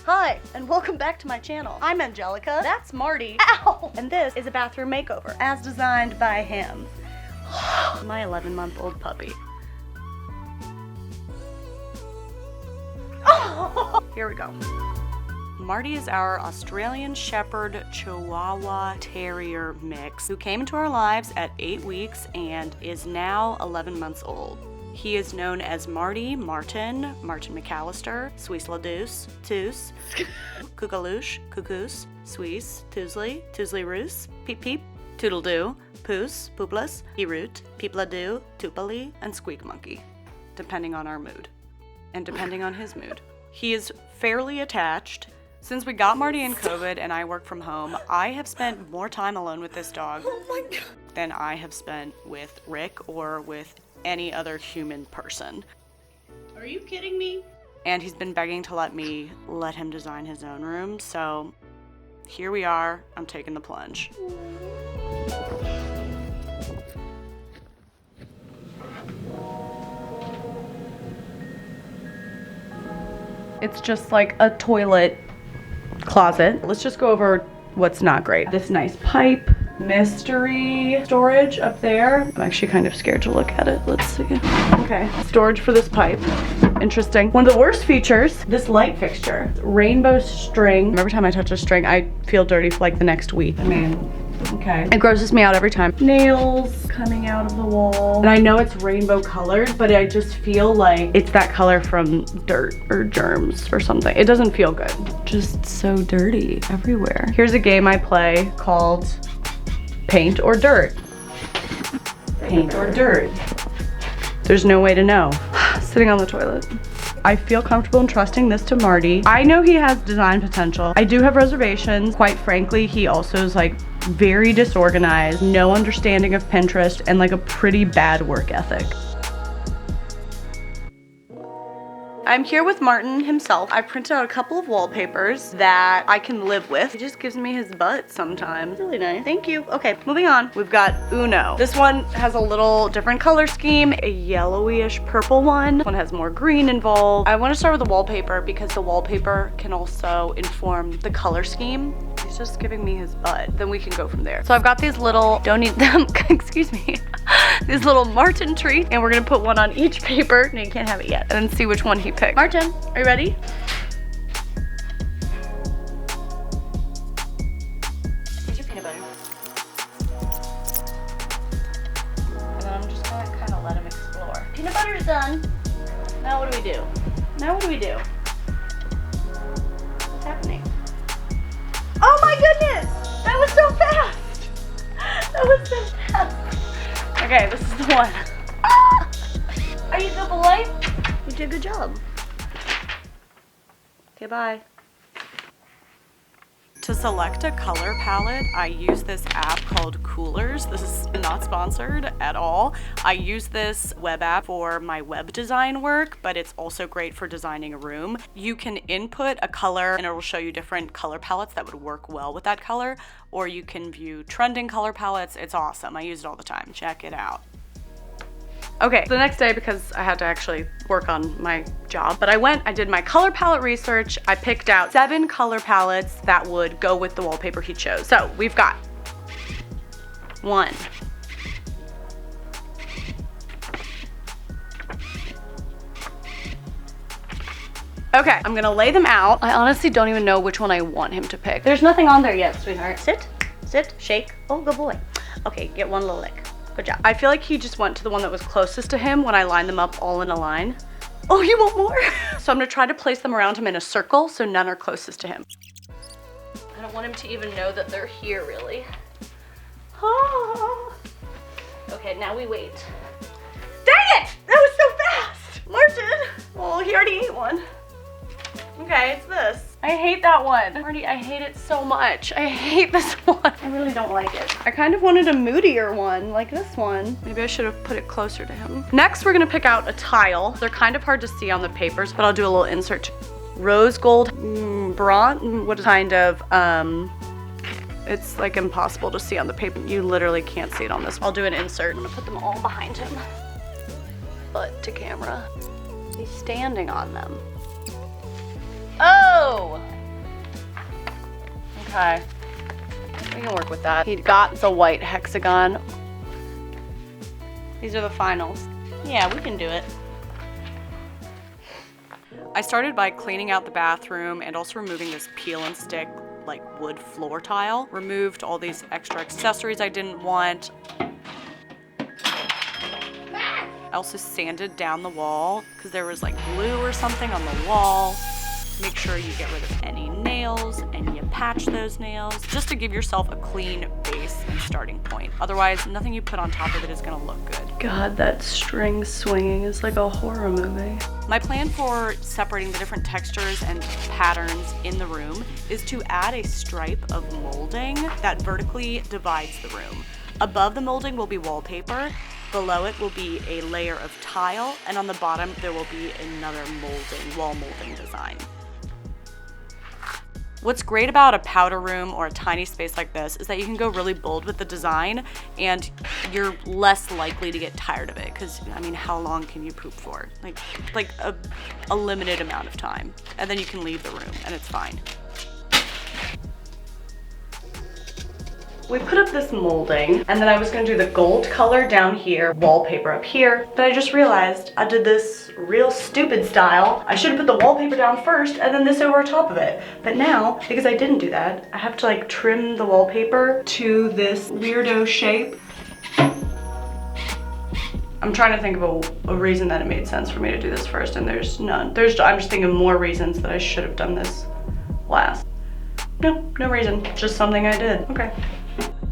Hi, and welcome back to my channel. I'm Angelica. That's Marty. Ow! And this is a bathroom makeover, as designed by him. My 11-month-old puppy. Oh! Here we go. Marty is our Australian Shepherd Chihuahua Terrier mix who came into our lives at 8 weeks and is now 11 months old. He is known as Marty, Martin McAllister, Suisse La Deuce, Toos, Kukalush, Cuckoos, Suisse, Toosley Roos, Peep Peep, Toodle Doo, Poos, Poopless, Eroot, Peep La Doo, Toopali, and Squeak Monkey, depending on our mood, and depending on his mood. He is fairly attached. Since we got Marty in COVID and I work from home, I have spent more time alone with this dog than I have spent with Rick or with any other human person. Are you kidding me? And he's been begging to let him design his own room, so here we are. I'm taking the plunge. It's just like a toilet closet. Let's just go over what's not great. This nice pipe, mystery storage up there. I'm actually kind of scared to look at it. Let's see. Okay, storage for this pipe. Interesting. One of the worst features, this light fixture. Rainbow string. Every time I touch a string, I feel dirty for like the next week. I mean, okay. It grosses me out every time. Nails coming out of the wall. And I know it's rainbow colored, but I just feel like it's that color from dirt or germs or something. It doesn't feel good. Just so dirty everywhere. Here's a game I play called Paint or Dirt. Paint or dirt. There's no way to know. Sitting on the toilet. I feel comfortable in trusting this to Marty. I know he has design potential. I do have reservations. Quite frankly, he also is like very disorganized, no understanding of Pinterest, and like a pretty bad work ethic. I'm here with Martin himself. I printed out a couple of wallpapers that I can live with. He just gives me his butt sometimes. Really nice. Thank you. Okay, moving on. We've got Uno. This one has a little different color scheme, a yellowish purple one. This one has more green involved. I want to start with the wallpaper because the wallpaper can also inform the color scheme. He's just giving me his butt. Then we can go from there. So I've got these little, don't eat them, excuse me, these little Martin treats, and we're gonna put one on each paper. No, you can't have it yet. And then see which one he picked. Martin, are you ready? Here's your peanut butter. And then I'm just gonna kind of let him explore. Peanut butter is done. Now what do we do? Now what do we do? What's happening? Oh my goodness! That was so fast! That was so fast. Okay, this is the one. Ah! Are you still polite? You did a good job. Okay, bye. To select a color palette, I use this app called Coolers. This is not sponsored at all. I use this web app for my web design work, but it's also great for designing a room. You can input a color and it will show you different color palettes that would work well with that color, or you can view trending color palettes. It's awesome. I use it all the time. Check it out. Okay, the next day, because I had to actually work on my job, but I did my color palette research. I picked out 7 color palettes that would go with the wallpaper he chose. So we've got 1. Okay, I'm gonna lay them out. I honestly don't even know which one I want him to pick. There's nothing on there yet, sweetheart. Sit, shake. Oh, good boy. Okay, get one little lick. Good job. I feel like he just went to the one that was closest to him when I lined them up all in a line. Oh, you want more? So I'm gonna try to place them around him in a circle so none are closest to him. I don't want him to even know that they're here, really. Oh. Okay, now we wait. Dang it! That was so fast! Martin! Well, he already ate one. Okay, it's this. I hate that one. Marty, I hate it so much. I hate this one. I really don't like it. I kind of wanted a moodier one, like this one. Maybe I should have put it closer to him. Next, we're gonna pick out a tile. They're kind of hard to see on the papers, but I'll do a little insert. Rose gold, bronze, what kind of, it's like impossible to see on the paper. You literally can't see it on this. I'll do an insert. I'm gonna put them all behind him. Butt to camera. He's standing on them. Oh! Okay. We can work with that. He got the white hexagon. These are the finals. Yeah, we can do it. I started by cleaning out the bathroom and also removing this peel and stick like wood floor tile. Removed all these extra accessories I didn't want. I also sanded down the wall because there was like glue or something on the wall. Make sure you get rid of any nails and you patch those nails just to give yourself a clean base and starting point. Otherwise, nothing you put on top of it is gonna look good. God, that string swinging is like a horror movie. My plan for separating the different textures and patterns in the room is to add a stripe of molding that vertically divides the room. Above the molding will be wallpaper. Below it will be a layer of tile, and on the bottom there will be another molding, wall molding design. What's great about a powder room or a tiny space like this is that you can go really bold with the design and you're less likely to get tired of it because, I mean, how long can you poop for? Like a limited amount of time. And then you can leave the room and it's fine. We put up this molding and then I was gonna do the gold color down here, wallpaper up here, but I just realized I did this real stupid style. I should have put the wallpaper down first and then this over top of it. But now, because I didn't do that, I have to like trim the wallpaper to this weirdo shape. I'm trying to think of a reason that it made sense for me to do this first and there's none. I'm just thinking of more reasons that I should have done this last. No reason, just something I did. Okay.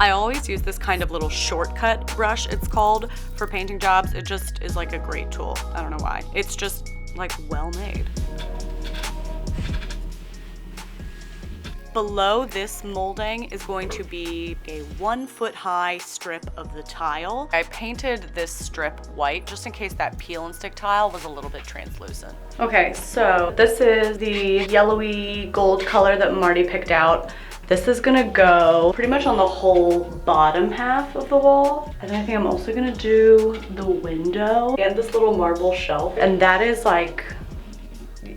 I always use this kind of little shortcut brush, it's called, for painting jobs. It just is like a great tool. I don't know why. It's just like well made. Below this molding is going to be a 1 foot high strip of the tile. I painted this strip white just in case that peel and stick tile was a little bit translucent. Okay, so this is the yellowy gold color that Marty picked out. This is gonna go pretty much on the whole bottom half of the wall. And I think I'm also gonna do the window and this little marble shelf. And that is like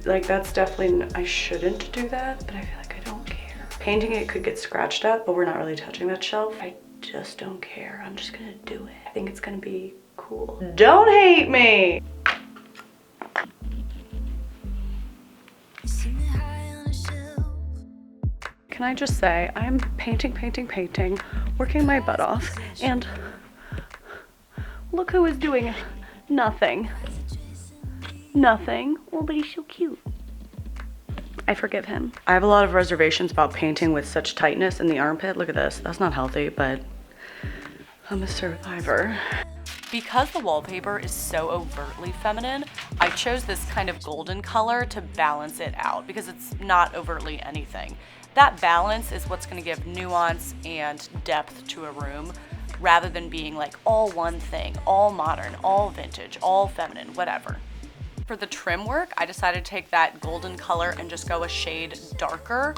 that's definitely, I shouldn't do that, but I feel like I don't care. Painting it could get scratched up, but we're not really touching that shelf. I just don't care. I'm just gonna do it. I think it's gonna be cool. Don't hate me. Can I just say, I'm painting, working my butt off, and look who is doing nothing. Nothing. Oh, but he's so cute. I forgive him. I have a lot of reservations about painting with such tightness in the armpit. Look at this. That's not healthy, but I'm a survivor. Because the wallpaper is so overtly feminine, I chose this kind of golden color to balance it out because it's not overtly anything. That balance is what's gonna give nuance and depth to a room rather than being like all one thing, all modern, all vintage, all feminine, whatever. For the trim work, I decided to take that golden color and just go a shade darker.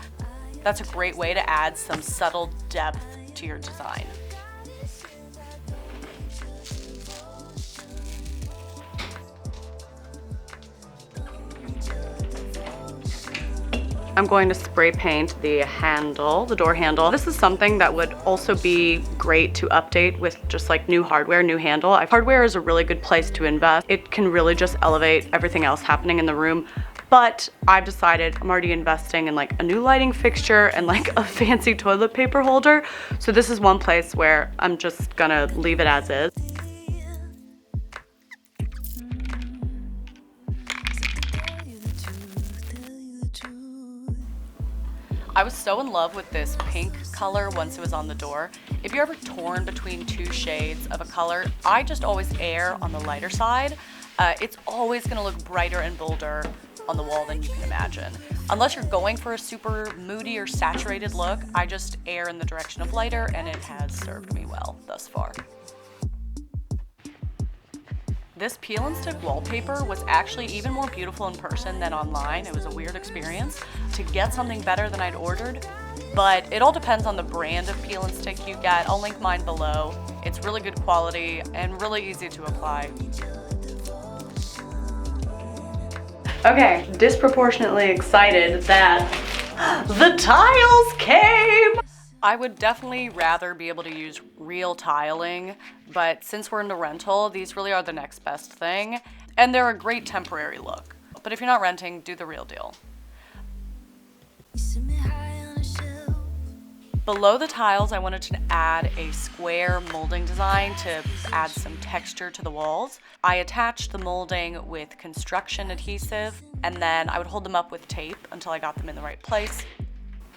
That's a great way to add some subtle depth to your design. I'm going to spray paint the handle, the door handle. This is something that would also be great to update with just like new hardware, new handle. Hardware is a really good place to invest. It can really just elevate everything else happening in the room. But I've decided I'm already investing in like a new lighting fixture and like a fancy toilet paper holder. So this is one place where I'm just gonna leave it as is. I was so in love with this pink color once it was on the door. If you're ever torn between two shades of a color, I just always err on the lighter side. It's always gonna look brighter and bolder on the wall than you can imagine. Unless you're going for a super moody or saturated look, I just err in the direction of lighter and it has served me well thus far. This peel and stick wallpaper was actually even more beautiful in person than online. It was a weird experience to get something better than I'd ordered, but it all depends on the brand of peel and stick you get. I'll link mine below. It's really good quality and really easy to apply. Okay, disproportionately excited that The tiles came! I would definitely rather be able to use real tiling, but since we're in the rental, these really are the next best thing, and they're a great temporary look. But if you're not renting, do the real deal. Below the tiles, I wanted to add a square molding design to add some texture to the walls. I attached the molding with construction adhesive, and then I would hold them up with tape until I got them in the right place.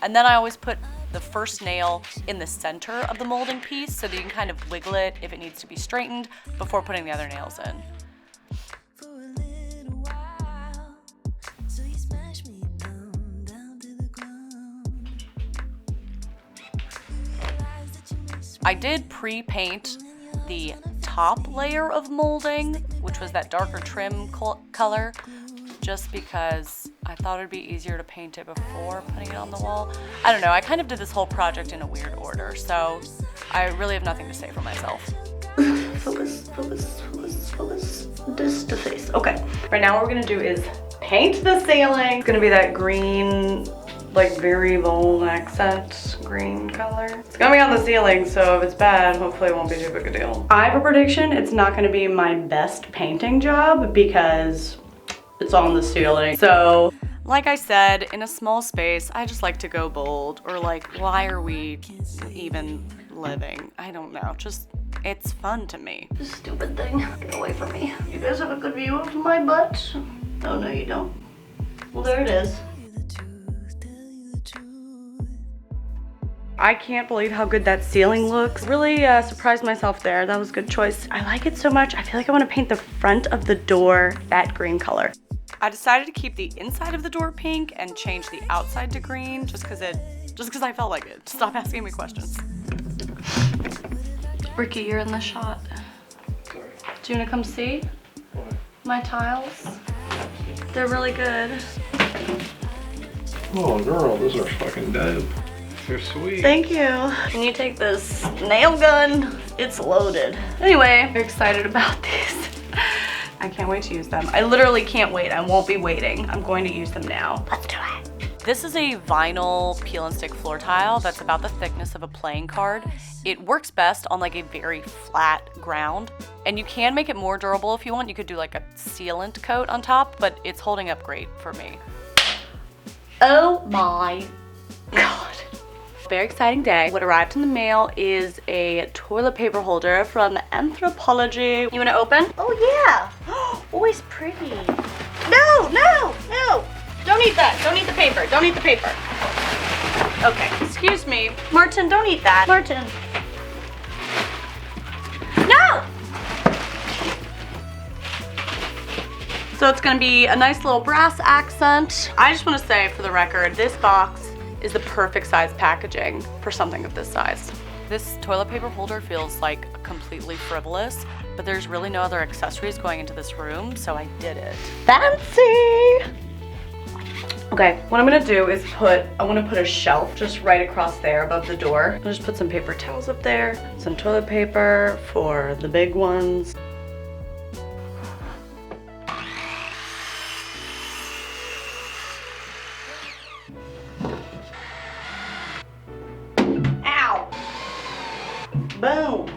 And then I always put the first nail in the center of the molding piece so that you can kind of wiggle it if it needs to be straightened before putting the other nails in. I did pre-paint the top layer of molding, which was that darker trim color, just because I thought it'd be easier to paint it before putting it on the wall. I don't know, I kind of did this whole project in a weird order, so I really have nothing to say for myself. Focus, focus, focus, focus. This to face. Okay, right now what we're gonna do is paint the ceiling. It's gonna be that green, like very bold accent green color. It's gonna be on the ceiling, so if it's bad, hopefully it won't be too big a deal. I have a prediction, it's not gonna be my best painting job because it's on the ceiling. So, like I said, in a small space, I just like to go bold, or like, why are we even living? I don't know, just, it's fun to me. This stupid thing, get away from me. You guys have a good view of my butt? Oh no, you don't. Well, there it is. I can't believe how good that ceiling looks. Really surprised myself there. That was a good choice. I like it so much. I feel like I want to paint the front of the door that green color. I decided to keep the inside of the door pink and change the outside to green just because I felt like it. Stop asking me questions. Ricky, you're in the shot. Sorry. Do you want to come see my tiles? They're really good. Oh girl, those are fucking dope. They're sweet. Thank you. Can you take this nail gun? It's loaded. Anyway, very excited about these. I can't wait to use them. I literally can't wait. I won't be waiting. I'm going to use them now. Let's do it. This is a vinyl peel and stick floor tile that's about the thickness of a playing card. It works best on like a very flat ground, and you can make it more durable if you want. You could do like a sealant coat on top, but it's holding up great for me. Oh my God. Very exciting day. What arrived in the mail is a toilet paper holder from Anthropologie. You wanna open? Oh yeah. Always pretty. No, no, no. Don't eat that. Don't eat the paper. Don't eat the paper. Okay, excuse me. Martin, don't eat that. Martin. No! So it's gonna be a nice little brass accent. I just wanna say for the record, this box is the perfect size packaging for something of this size. This toilet paper holder feels like completely frivolous, but there's really no other accessories going into this room, so I did it. Fancy! Okay, what I'm gonna do is I wanna put a shelf just right across there above the door. I'll just put some paper towels up there, some toilet paper for the big ones. Boom.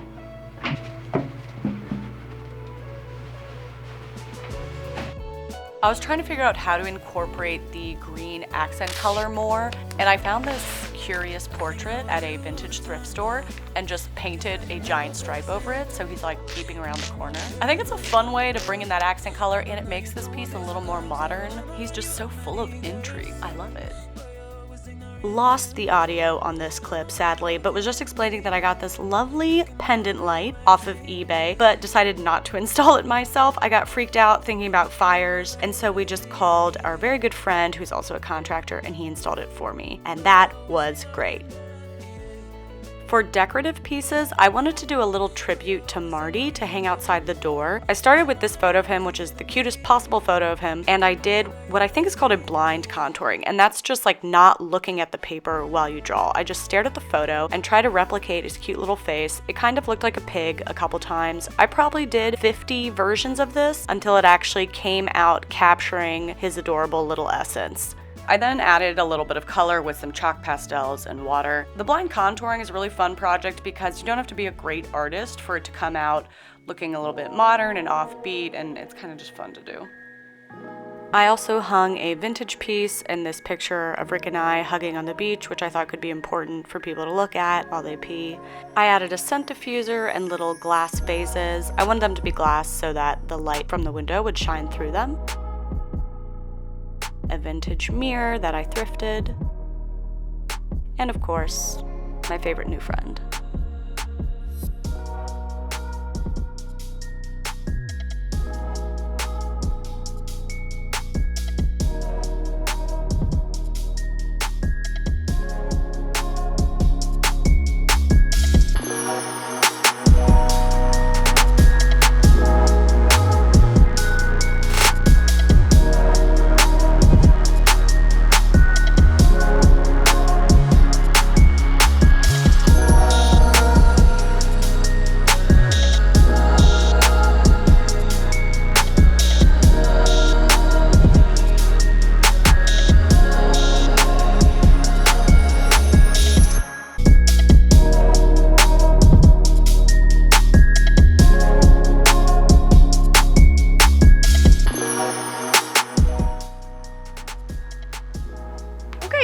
I was trying to figure out how to incorporate the green accent color more, and I found this curious portrait at a vintage thrift store and just painted a giant stripe over it so he's like peeping around the corner. I think it's a fun way to bring in that accent color, and it makes this piece a little more modern. He's just so full of intrigue. I love it. Lost the audio on this clip, sadly, but was just explaining that I got this lovely pendant light off of eBay, but decided not to install it myself. I got freaked out thinking about fires, and so we just called our very good friend, who's also a contractor, and he installed it for me, and that was great. For decorative pieces, I wanted to do a little tribute to Marty to hang outside the door. I started with this photo of him, which is the cutest possible photo of him, and I did what I think is called a blind contouring, and that's just like not looking at the paper while you draw. I just stared at the photo and tried to replicate his cute little face. It kind of looked like a pig a couple times. I probably did 50 versions of this until it actually came out capturing his adorable little essence. I then added a little bit of color with some chalk pastels and water. The blind contouring is a really fun project because you don't have to be a great artist for it to come out looking a little bit modern and offbeat, and it's kind of just fun to do. I also hung a vintage piece in this picture of Rick and I hugging on the beach, which I thought could be important for people to look at while they pee. I added a scent diffuser and little glass vases. I wanted them to be glass so that the light from the window would shine through them. A vintage mirror that I thrifted. And of course, my favorite new friend.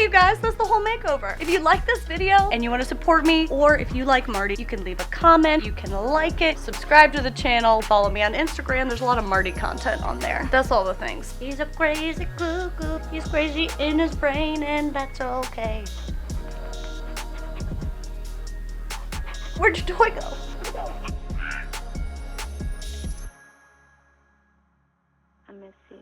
You guys, that's the whole makeover. If you like this video and you want to support me, or if you like Marty, you can leave a comment, you can like it, subscribe to the channel, follow me on Instagram. There's a lot of Marty content on there. That's all the things. He's a crazy cuckoo. He's crazy in his brain, and that's okay. Where'd your toy go? I miss you.